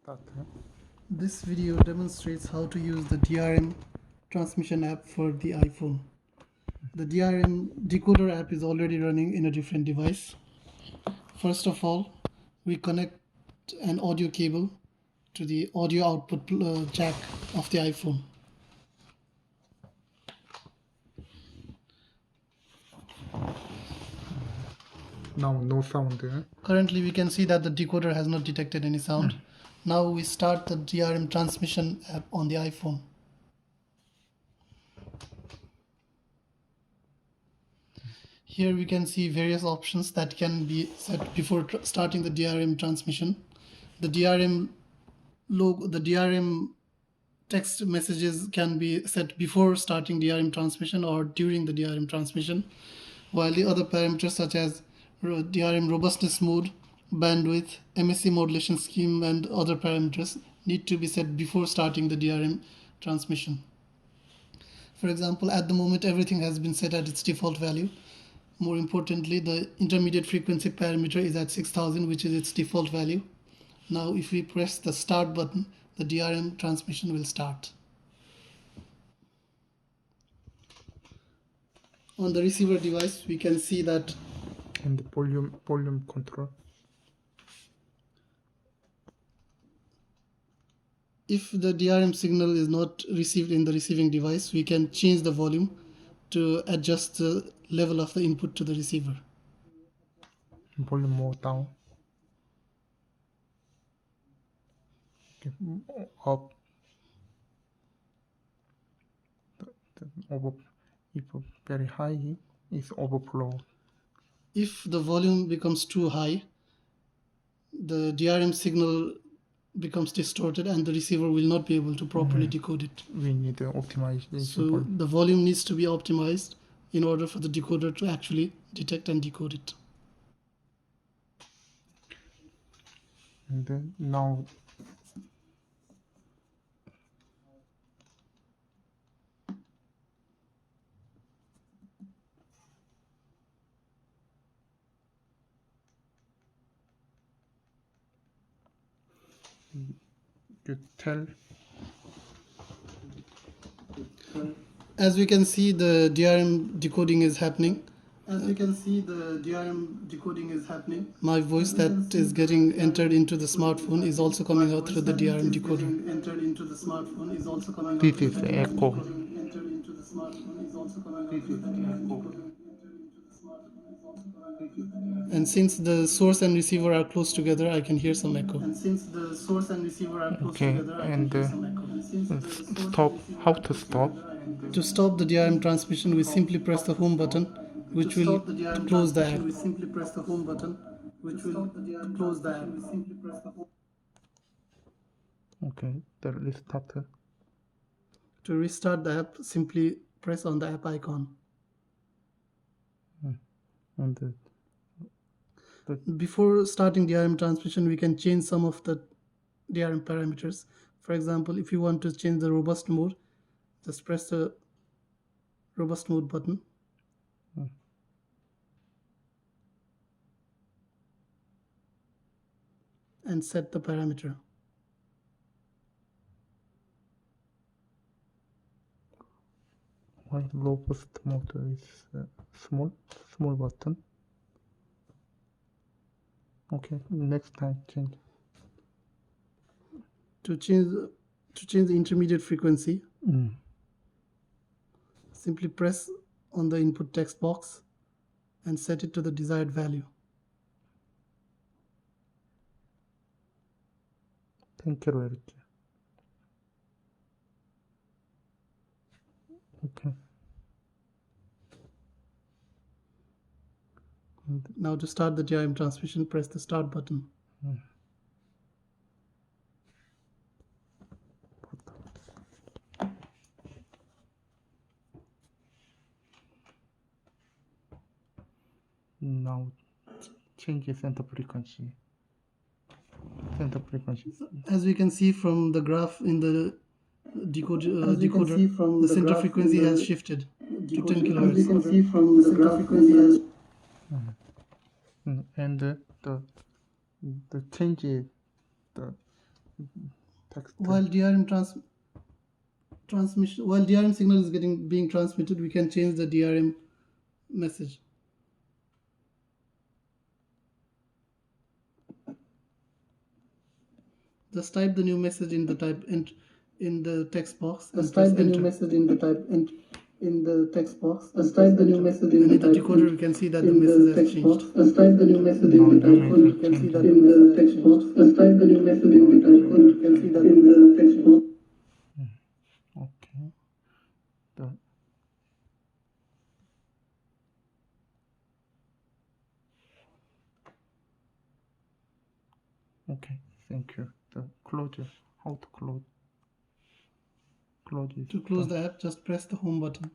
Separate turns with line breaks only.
start.
This video demonstrates how to use the DRM transmission app for the iPhone. The DRM decoder app is already running in a different device. First of all, we connect an audio cable to the audio output jack of the iPhone.
Now no sound.
Currently, we can see that the decoder has not detected any sound. Now we start the DRM transmission app on the iPhone. Here we can see various options that can be set before starting the DRM transmission. The DRM logo, the DRM text messages can be set before starting DRM transmission or during the DRM transmission, while the other parameters such as DRM robustness mode, bandwidth, MSC modulation scheme, and other parameters need to be set before starting the DRM transmission. For example, at the moment everything has been set at its default value. More importantly, the intermediate frequency parameter is at 6000, which is its default value. Now if we press the start button, the DRM transmission will start. On the receiver device, we can see that
And the volume control.
if the DRM signal is not received in the receiving device, we can change the volume to adjust the level of the input to the receiver.
Volume more down. Okay. Up. If very high, it's overflow.
If the volume becomes too high, the DRM signal becomes distorted and the receiver will not be able to properly decode it.
We need to optimize this.
So the volume needs to be optimized in order for the decoder to actually detect and decode it.
And then now you tell.
As we can see, the DRM decoding is happening. My voice that is getting entered into the smartphone is also coming out through the DRM decoder.
This is echo.
And since the source and receiver are close together, I can hear some echo.
Okay, and stop. How to stop?
To stop the DRM transmission, we simply press the home button, which will close the app.
Okay, the restart.
To restart the app, simply press on the app icon.
And
before starting DRM transmission, we can change some of the DRM parameters. For example, if you want to change the robust mode, just press the robust mode button. And set the parameter.
Why robust mode is small button. Okay, next time change.
To change the intermediate frequency, simply press on the input text box and set it to the desired value.
Thank you, Eric. Okay.
Now to start the DRM transmission, press the start button.
Now change the center frequency.
As we can see from the graph in the decoder, the center frequency has shifted to 10 kilohertz.
And the change
while DRM transmission, while DRM signal is being transmitted, we can change the DRM message. Just type the new message in the text box. Just type the new message in the text box. Just type the new message in the decoder. We can see that the message has changed. Just type the new message in the decoder. We can see that in the text box. Just type the new message in the decoder. We can see that in the text box.
Okay. Done. Okay, thank you. The closure. How to close? Close it.
To close the app, just press the home button.